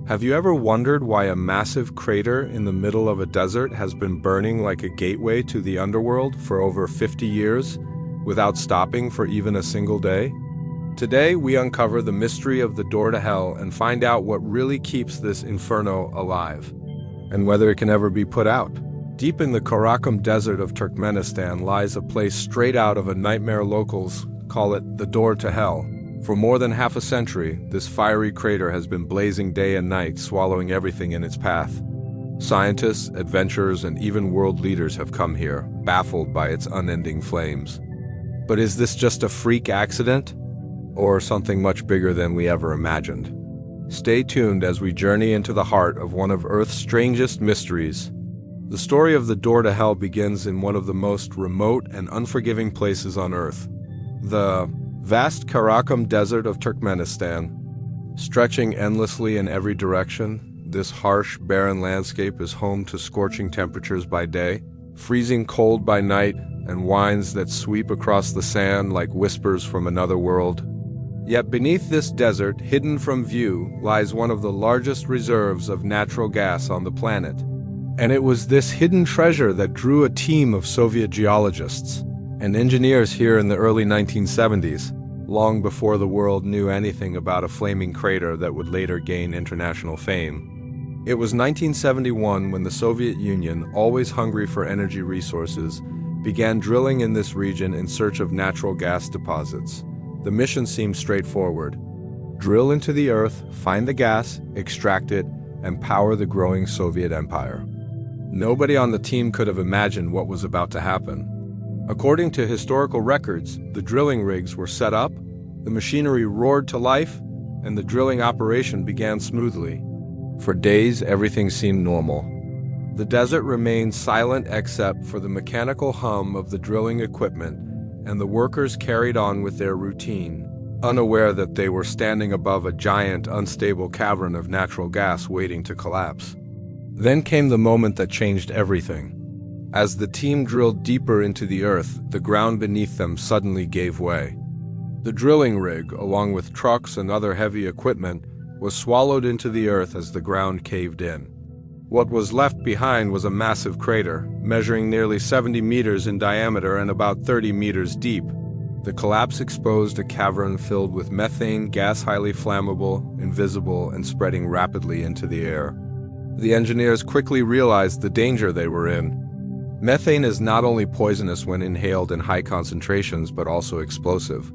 Have you ever wondered why a massive crater in the middle of a desert has been burning like a gateway to the underworld for over 50 years, without stopping for even a single day? Today, we uncover the mystery of the door to hell and find out what really keeps this inferno alive, and whether it can ever be put out. Deep in the Karakul Desert of Turkmenistan lies a place straight out of a nightmare. Locals call it the door to hell. For more than half a century, this fiery crater has been blazing day and night, swallowing everything in its path. Scientists, adventurers, and even world leaders have come here, baffled by its unending flames. But is this just a freak accident? Or something much bigger than we ever imagined? Stay tuned as we journey into the heart of one of Earth's strangest mysteries. The story of the door to hell begins in one of the most remote and unforgiving places on Earth, the vast Karakul Desert of Turkmenistan. Stretching endlessly in every direction, this harsh, barren landscape is home to scorching temperatures by day, freezing cold by night, and winds that sweep across the sand like whispers from another world. Yet beneath this desert, hidden from view, lies one of the largest reserves of natural gas on the planet. And it was this hidden treasure that drew a team of Soviet geologists and engineers here in the early 1970s, long before the world knew anything about a flaming crater that would later gain international fame. It was 1971 when the Soviet Union, always hungry for energy resources, began drilling in this region in search of natural gas deposits. The mission seemed straightforward: drill into the earth, find the gas, extract it, and power the growing Soviet empire. Nobody on the team could have imagined what was about to happen. According to historical records, the drilling rigs were set up, the machinery roared to life, and the drilling operation began smoothly. For days, everything seemed normal. The desert remained silent except for the mechanical hum of the drilling equipment, and the workers carried on with their routine, unaware that they were standing above a giant, unstable cavern of natural gas waiting to collapse. Then came the moment that changed everything. As the team drilled deeper into the earth, the ground beneath them suddenly gave way. The drilling rig, along with trucks and other heavy equipment, was swallowed into the earth as the ground caved in. What was left behind was a massive crater, measuring nearly 70 meters in diameter and about 30 meters deep. The collapse exposed a cavern filled with methane gas, highly flammable, invisible, and spreading rapidly into the air. The engineers quickly realized the danger they were in. Methane is not only poisonous when inhaled in high concentrations, but also explosive.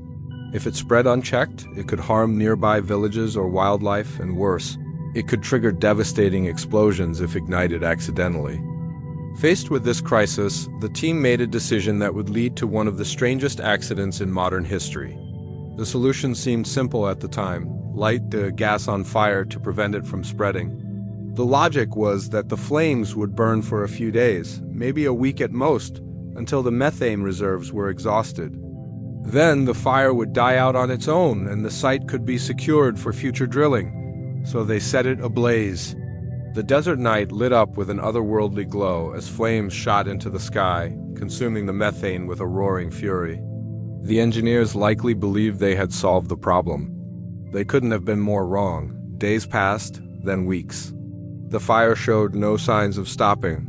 If it spread unchecked, it could harm nearby villages or wildlife, and worse, it could trigger devastating explosions if ignited accidentally. Faced with this crisis, the team made a decision that would lead to one of the strangest accidents in modern history. The solution seemed simple at the time: light the gas on fire to prevent it from spreading. The logic was that the flames would burn for a few days, maybe a week at most, until the methane reserves were exhausted. Then the fire would die out on its own and the site could be secured for future drilling. So they set it ablaze. The desert night lit up with an otherworldly glow as flames shot into the sky, consuming the methane with a roaring fury. The engineers likely believed they had solved the problem. They couldn't have been more wrong. Days passed, then weeks. The fire showed no signs of stopping.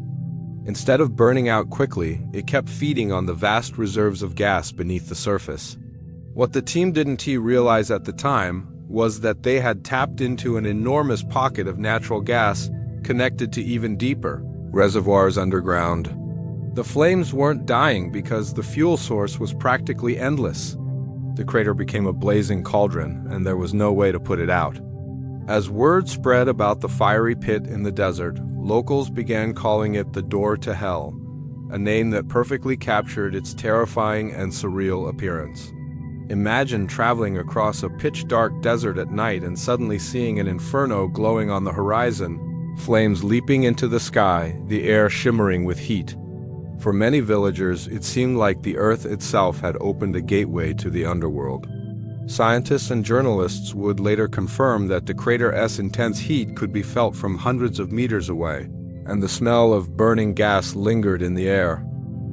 Instead of burning out quickly, it kept feeding on the vast reserves of gas beneath the surface. What the team didn't realize at the time was that they had tapped into an enormous pocket of natural gas connected to even deeper reservoirs underground. The flames weren't dying because the fuel source was practically endless. The crater became a blazing cauldron, and there was no way to put it out. As word spread about the fiery pit in the desert, locals began calling it the door to hell, a name that perfectly captured its terrifying and surreal appearance. Imagine traveling across a pitch-dark desert at night and suddenly seeing an inferno glowing on the horizon, flames leaping into the sky, the air shimmering with heat. For many villagers, it seemed like the earth itself had opened a gateway to the underworld. Scientists and journalists would later confirm that the crater's intense heat could be felt from hundreds of meters away, and the smell of burning gas lingered in the air.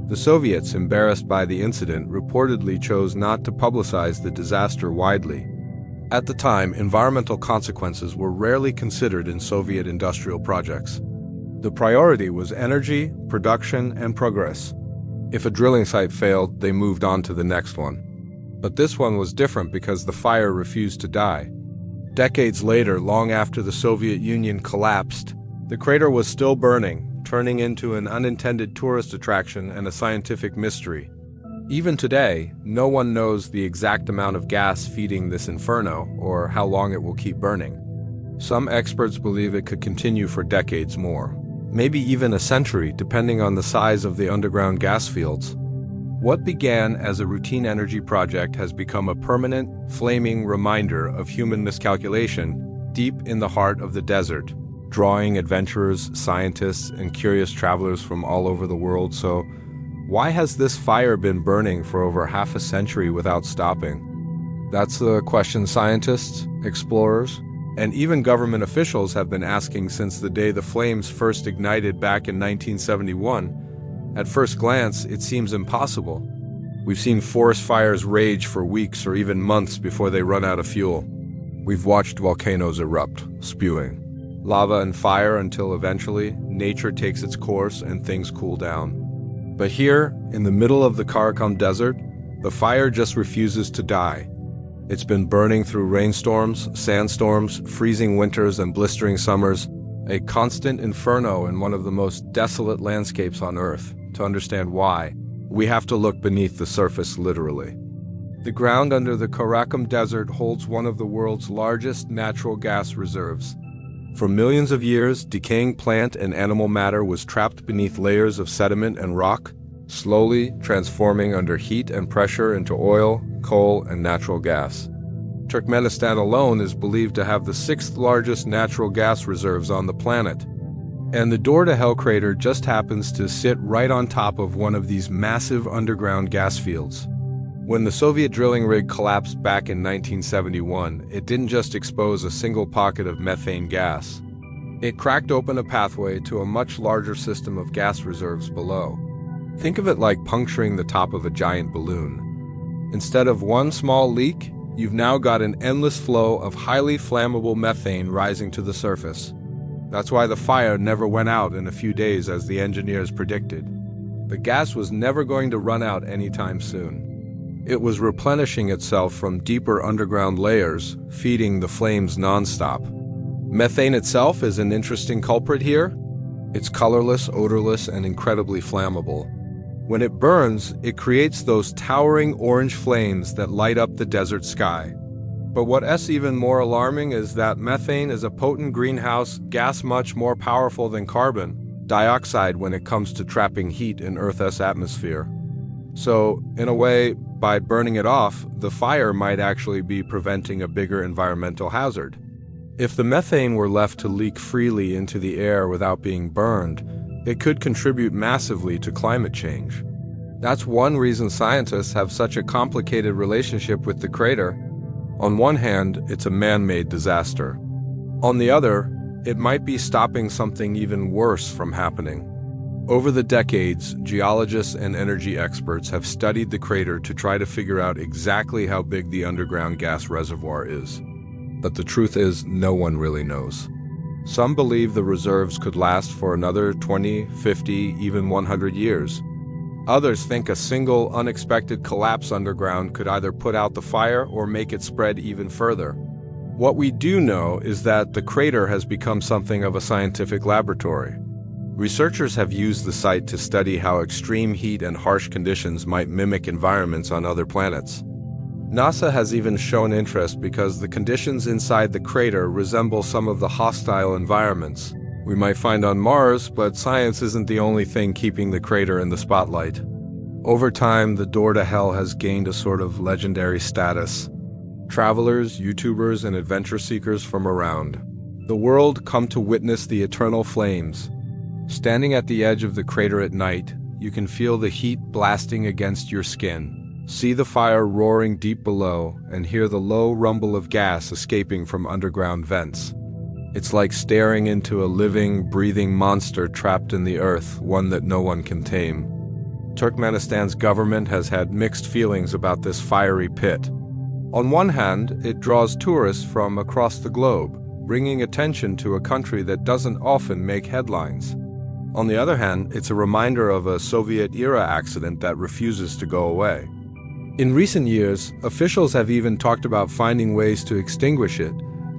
The Soviets, embarrassed by the incident, reportedly chose not to publicize the disaster widely. At the time, environmental consequences were rarely considered in Soviet industrial projects. The priority was energy, production, and progress. If a drilling site failed, they moved on to the next one. But this one was different because the fire refused to die. Decades later, long after the Soviet Union collapsed, the crater was still burning, turning into an unintended tourist attraction and a scientific mystery. Even today, no one knows the exact amount of gas feeding this inferno or how long it will keep burning. Some experts believe it could continue for decades more, maybe even a century, depending on the size of the underground gas fields. What began as a routine energy project has become a permanent, flaming reminder of human miscalculation deep in the heart of the desert, drawing adventurers, scientists, and curious travelers from all over the world. So, why has this fire been burning for over half a century without stopping? That's the question scientists, explorers, and even government officials have been asking since the day the flames first ignited back in 1971. At first glance, it seems impossible. We've seen forest fires rage for weeks or even months before they run out of fuel. We've watched volcanoes erupt, spewing lava and fire until eventually nature takes its course and things cool down. But here, in the middle of the Karakul Desert, the fire just refuses to die. It's been burning through rainstorms, sandstorms, freezing winters, and blistering summers, a constant inferno in one of the most desolate landscapes on Earth. To understand why, we have to look beneath the surface literally. The ground under the Karakul Desert holds one of the world's largest natural gas reserves. For millions of years, decaying plant and animal matter was trapped beneath layers of sediment and rock, slowly transforming under heat and pressure into oil, coal, and natural gas. Turkmenistan alone is believed to have the 6th largest natural gas reserves on the planet. And the Door to Hell crater just happens to sit right on top of one of these massive underground gas fields. When the Soviet drilling rig collapsed back in 1971, it didn't just expose a single pocket of methane gas. It cracked open a pathway to a much larger system of gas reserves below. Think of it like puncturing the top of a giant balloon. Instead of one small leak, you've now got an endless flow of highly flammable methane rising to the surface. That's why the fire never went out in a few days as the engineers predicted. The gas was never going to run out anytime soon. It was replenishing itself from deeper underground layers, feeding the flames nonstop. Methane itself is an interesting culprit here. It's colorless, odorless, and incredibly flammable. When it burns, it creates those towering orange flames that light up the desert sky. But what's even more alarming is that methane is a potent greenhouse gas much more powerful than carbon dioxide when it comes to trapping heat in Earth's atmosphere. So, in a way, by burning it off, the fire might actually be preventing a bigger environmental hazard. If the methane were left to leak freely into the air without being burned, it could contribute massively to climate change. That's one reason scientists have such a complicated relationship with the crater. On one hand, it's a man-made disaster. On the other, it might be stopping something even worse from happening. Over the decades, geologists and energy experts have studied the crater to try to figure out exactly how big the underground gas reservoir is. But the truth is, no one really knows. Some believe the reserves could last for another 20, 50, even 100 years. Others think a single, unexpected collapse underground could either put out the fire or make it spread even further. What we do know is that the crater has become something of a scientific laboratory. Researchers have used the site to study how extreme heat and harsh conditions might mimic environments on other planets. NASA has even shown interest because the conditions inside the crater resemble some of the hostile environments we might find on Mars, but science isn't the only thing keeping the crater in the spotlight. Over time, the Door to Hell has gained a sort of legendary status. Travelers, YouTubers, and adventure seekers from around the world come to witness the eternal flames. Standing at the edge of the crater at night, you can feel the heat blasting against your skin, see the fire roaring deep below, and hear the low rumble of gas escaping from underground vents. It's like staring into a living, breathing monster trapped in the earth, one that no one can tame. Turkmenistan's government has had mixed feelings about this fiery pit. On one hand, it draws tourists from across the globe, bringing attention to a country that doesn't often make headlines. On the other hand, it's a reminder of a Soviet-era accident that refuses to go away. In recent years, officials have even talked about finding ways to extinguish it,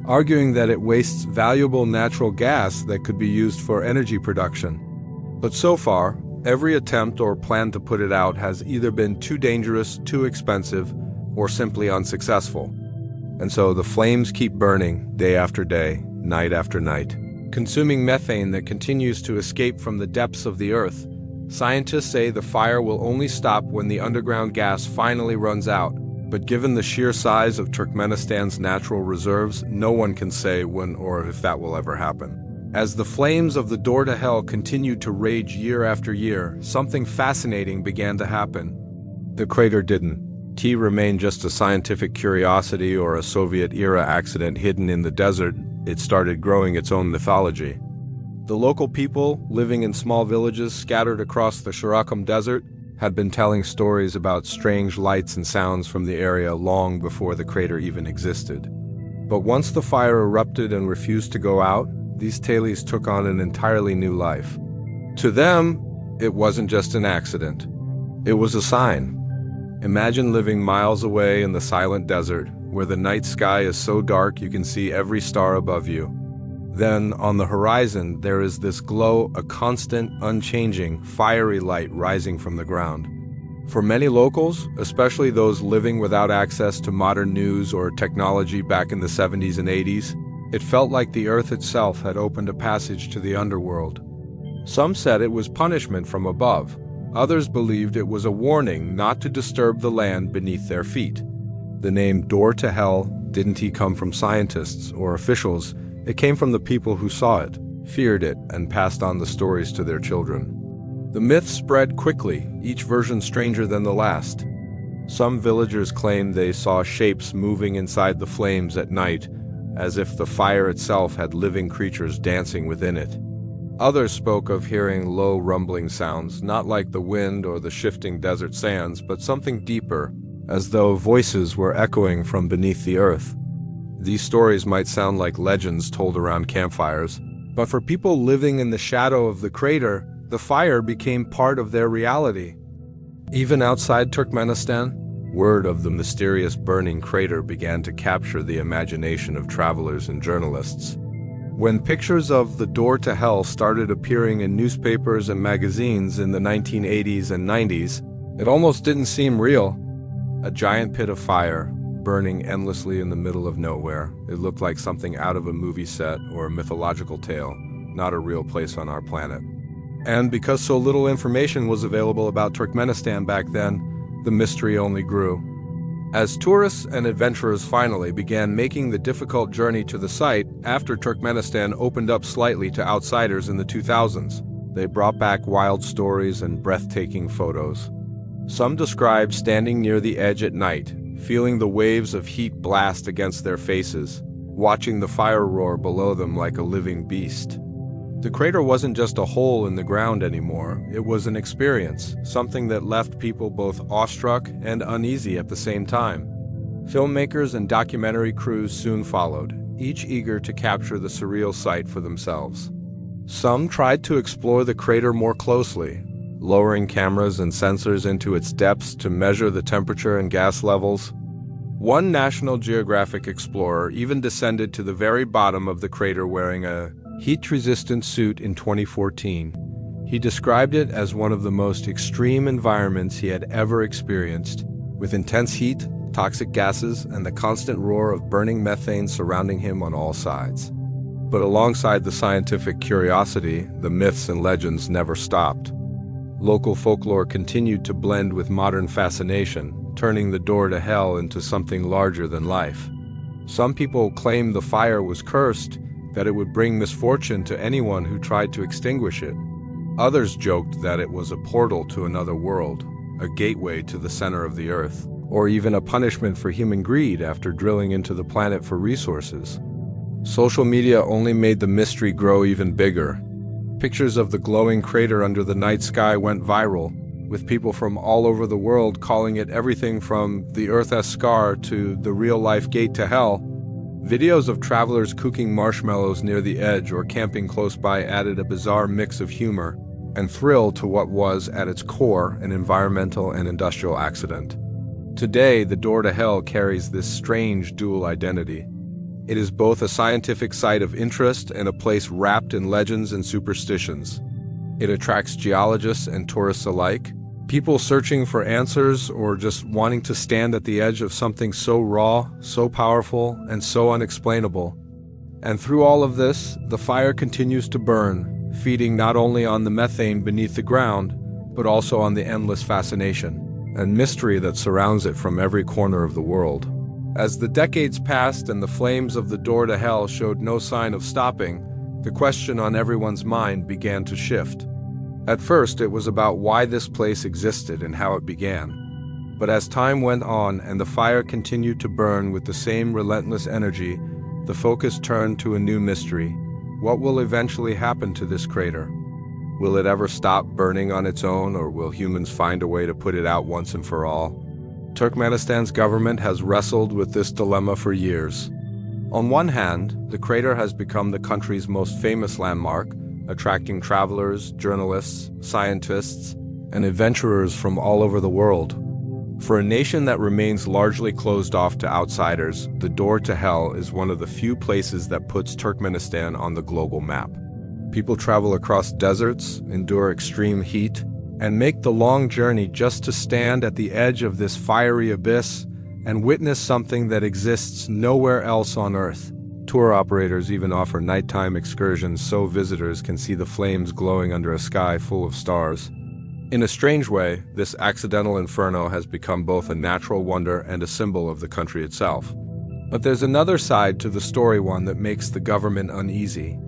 arguing that it wastes valuable natural gas that could be used for energy production. But so far, every attempt or plan to put it out has either been too dangerous, too expensive, or simply unsuccessful. And so the flames keep burning day after day, night after night, consuming methane that continues to escape from the depths of the earth. Scientists say the fire will only stop when the underground gas finally runs out, but given the sheer size of Turkmenistan's natural reserves, no one can say when or if that will ever happen. As the flames of the door to hell continued to rage year after year, something fascinating began to happen. The crater didn't. It remained just a scientific curiosity or a Soviet-era accident hidden in the desert. It started growing its own mythology. The local people, living in small villages scattered across the Karakul Desert, had been telling stories about strange lights and sounds from the area long before the crater even existed. But once the fire erupted and refused to go out, these tales took on an entirely new life. To them, it wasn't just an accident. It was a sign. Imagine living miles away in the silent desert, where the night sky is so dark you can see every star above you. Then, on the horizon, there is this glow, a constant, unchanging, fiery light rising from the ground. For many locals, especially those living without access to modern news or technology back in the 70s and 80s, it felt like the earth itself had opened a passage to the underworld. Some said it was punishment from above. Others believed it was a warning not to disturb the land beneath their feet. The name Door to Hell didn't come from scientists or officials. It came from the people who saw it, feared it, and passed on the stories to their children. The myth spread quickly, each version stranger than the last. Some villagers claimed they saw shapes moving inside the flames at night, as if the fire itself had living creatures dancing within it. Others spoke of hearing low rumbling sounds, not like the wind or the shifting desert sands, but something deeper, as though voices were echoing from beneath the earth. These stories might sound like legends told around campfires, but for people living in the shadow of the crater, the fire became part of their reality. Even outside Turkmenistan, word of the mysterious burning crater began to capture the imagination of travelers and journalists. When pictures of the Door to Hell started appearing in newspapers and magazines in the 1980s and 90s, it almost didn't seem real. A giant pit of fire, burning endlessly in the middle of nowhere. It looked like something out of a movie set or a mythological tale, not a real place on our planet. And because so little information was available about Turkmenistan back then, the mystery only grew. As tourists and adventurers finally began making the difficult journey to the site after Turkmenistan opened up slightly to outsiders in the 2000s, they brought back wild stories and breathtaking photos. Some described standing near the edge at night, feeling the waves of heat blast against their faces, watching the fire roar below them like a living beast. The crater wasn't just a hole in the ground anymore, it was an experience, something that left people both awestruck and uneasy at the same time. Filmmakers and documentary crews soon followed, each eager to capture the surreal sight for themselves. Some tried to explore the crater more closely, lowering cameras and sensors into its depths to measure the temperature and gas levels. One National Geographic explorer even descended to the very bottom of the crater wearing a heat-resistant suit in 2014. He described it as one of the most extreme environments he had ever experienced, with intense heat, toxic gases, and the constant roar of burning methane surrounding him on all sides. But alongside the scientific curiosity, the myths and legends never stopped. Local folklore continued to blend with modern fascination, turning the door to hell into something larger than life. Some people claimed the fire was cursed, that it would bring misfortune to anyone who tried to extinguish it. Others joked that it was a portal to another world, a gateway to the center of the earth, or even a punishment for human greed after drilling into the planet for resources. Social media only made the mystery grow even bigger. Pictures of the glowing crater under the night sky went viral, with people from all over the world calling it everything from the Earth's scar to the real-life gate to hell. Videos of travelers cooking marshmallows near the edge or camping close by added a bizarre mix of humor and thrill to what was, at its core, an environmental and industrial accident. Today, the door to hell carries this strange dual identity. It is both a scientific site of interest and a place wrapped in legends and superstitions. It attracts geologists and tourists alike, people searching for answers or just wanting to stand at the edge of something so raw, so powerful, and so unexplainable. And through all of this, the fire continues to burn, feeding not only on the methane beneath the ground, but also on the endless fascination and mystery that surrounds it from every corner of the world. As the decades passed and the flames of the door to hell showed no sign of stopping, the question on everyone's mind began to shift. At first, it was about why this place existed and how it began. But as time went on and the fire continued to burn with the same relentless energy, the focus turned to a new mystery. What will eventually happen to this crater? Will it ever stop burning on its own, or will humans find a way to put it out once and for all? Turkmenistan's government has wrestled with this dilemma for years. On one hand, the crater has become the country's most famous landmark, attracting travelers, journalists, scientists, and adventurers from all over the world. For a nation that remains largely closed off to outsiders, the door to hell is one of the few places that puts Turkmenistan on the global map. People travel across deserts, endure extreme heat, and make the long journey just to stand at the edge of this fiery abyss and witness something that exists nowhere else on Earth. Tour operators even offer nighttime excursions so visitors can see the flames glowing under a sky full of stars. In a strange way, this accidental inferno has become both a natural wonder and a symbol of the country itself. But there's another side to the story, one that makes the government uneasy.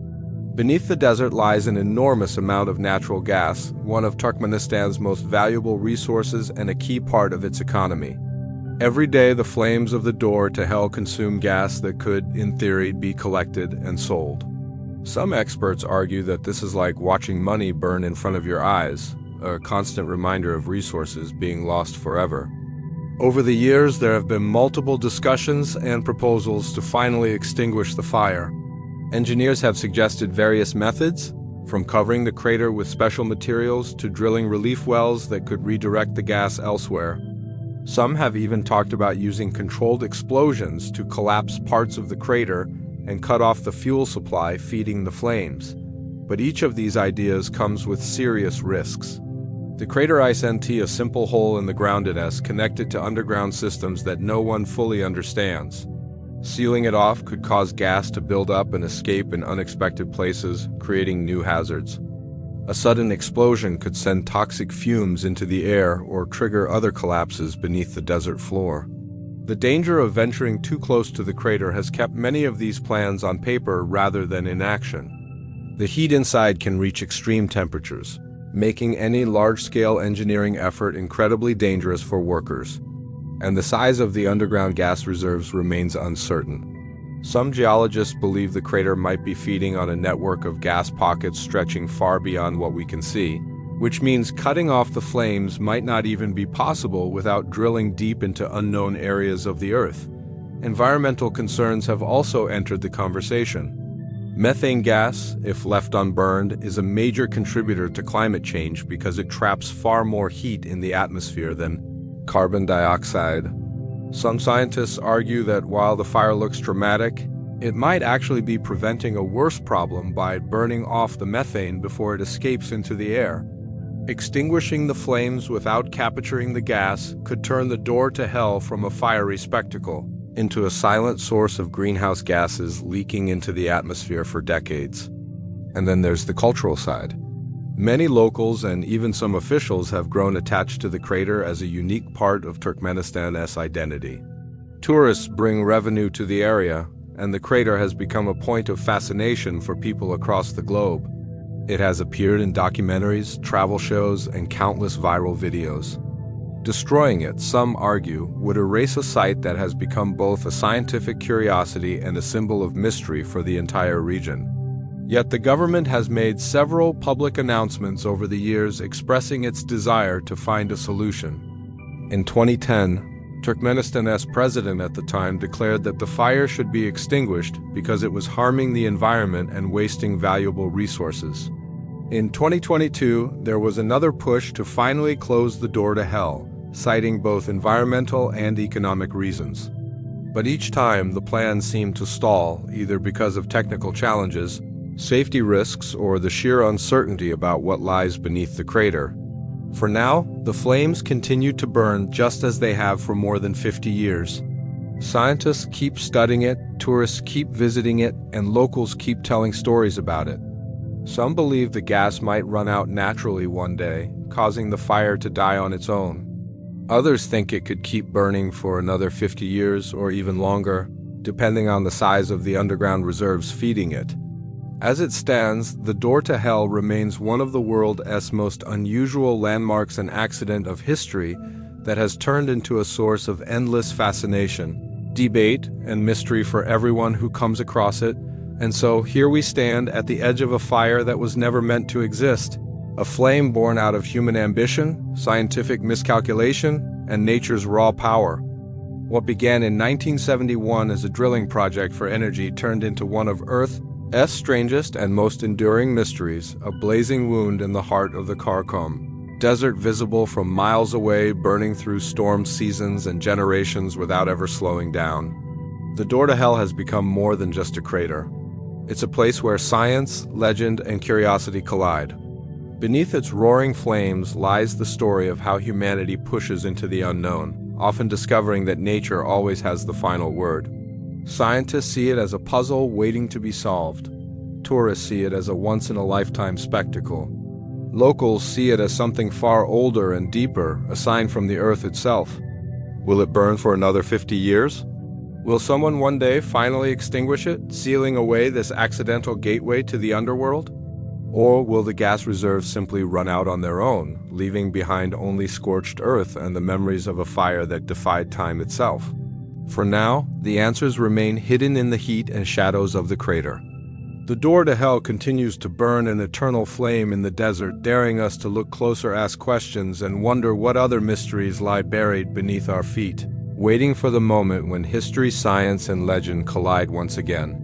Beneath the desert lies an enormous amount of natural gas, one of Turkmenistan's most valuable resources and a key part of its economy. Every day, the flames of the door to hell consume gas that could, in theory, be collected and sold. Some experts argue that this is like watching money burn in front of your eyes, a constant reminder of resources being lost forever. Over the years, there have been multiple discussions and proposals to finally extinguish the fire. Engineers have suggested various methods, from covering the crater with special materials to drilling relief wells that could redirect the gas elsewhere. Some have even talked about using controlled explosions to collapse parts of the crater and cut off the fuel supply feeding the flames. But each of these ideas comes with serious risks. The crater isn't a simple hole in the ground. It is connected to underground systems that no one fully understands. Sealing it off could cause gas to build up and escape in unexpected places, creating new hazards. A sudden explosion could send toxic fumes into the air or trigger other collapses beneath the desert floor. The danger of venturing too close to the crater has kept many of these plans on paper rather than in action. The heat inside can reach extreme temperatures, making any large-scale engineering effort incredibly dangerous for workers. And the size of the underground gas reserves remains uncertain. Some geologists believe the crater might be feeding on a network of gas pockets stretching far beyond what we can see, which means cutting off the flames might not even be possible without drilling deep into unknown areas of the Earth. Environmental concerns have also entered the conversation. Methane gas, if left unburned, is a major contributor to climate change because it traps far more heat in the atmosphere than carbon dioxide. Some scientists argue that while the fire looks dramatic, it might actually be preventing a worse problem by burning off the methane before it escapes into the air. Extinguishing the flames without capturing the gas could turn the door to hell from a fiery spectacle into a silent source of greenhouse gases leaking into the atmosphere for decades. And then there's the cultural side. Many locals and even some officials have grown attached to the crater as a unique part of Turkmenistan's identity. Tourists bring revenue to the area, and the crater has become a point of fascination for people across the globe. It has appeared in documentaries, travel shows, and countless viral videos. Destroying it, some argue, would erase a site that has become both a scientific curiosity and a symbol of mystery for the entire region. Yet the government has made several public announcements over the years expressing its desire to find a solution. In 2010, Turkmenistan's president at the time declared that the fire should be extinguished because it was harming the environment and wasting valuable resources. In 2022, there was another push to finally close the door to hell, citing both environmental and economic reasons. But each time, the plan seemed to stall, either because of technical challenges, safety risks, or the sheer uncertainty about what lies beneath the crater. For now, the flames continue to burn just as they have for more than 50 years. Scientists keep studying it, tourists keep visiting it, and locals keep telling stories about it. Some believe the gas might run out naturally one day, causing the fire to die on its own. Others think it could keep burning for another 50 years or even longer, depending on the size of the underground reserves feeding it. As it stands, the door to hell remains one of the world's most unusual landmarks and accident of history that has turned into a source of endless fascination, debate, and mystery for everyone who comes across it. And so here we stand at the edge of a fire that was never meant to exist, a flame born out of human ambition, scientific miscalculation, and nature's raw power. What began in 1971 as a drilling project for energy turned into one of Earth's strangest and most enduring mysteries, a blazing wound in the heart of the Karakul Desert, visible from miles away, burning through storm seasons and generations without ever slowing down. The door to hell has become more than just a crater. It's a place where science, legend, and curiosity collide. Beneath its roaring flames lies the story of how humanity pushes into the unknown, often discovering that nature always has the final word. Scientists see it as a puzzle waiting to be solved. Tourists see it as a once-in-a-lifetime spectacle. Locals see it as something far older and deeper, a sign from the earth itself. Will it burn for another 50 years? Will someone one day finally extinguish it, sealing away this accidental gateway to the underworld? Or will the gas reserves simply run out on their own, leaving behind only scorched earth and the memories of a fire that defied time itself? For now, the answers remain hidden in the heat and shadows of the crater. The door to hell continues to burn an eternal flame in the desert, daring us to look closer, ask questions, and wonder what other mysteries lie buried beneath our feet, waiting for the moment when history, science, and legend collide once again.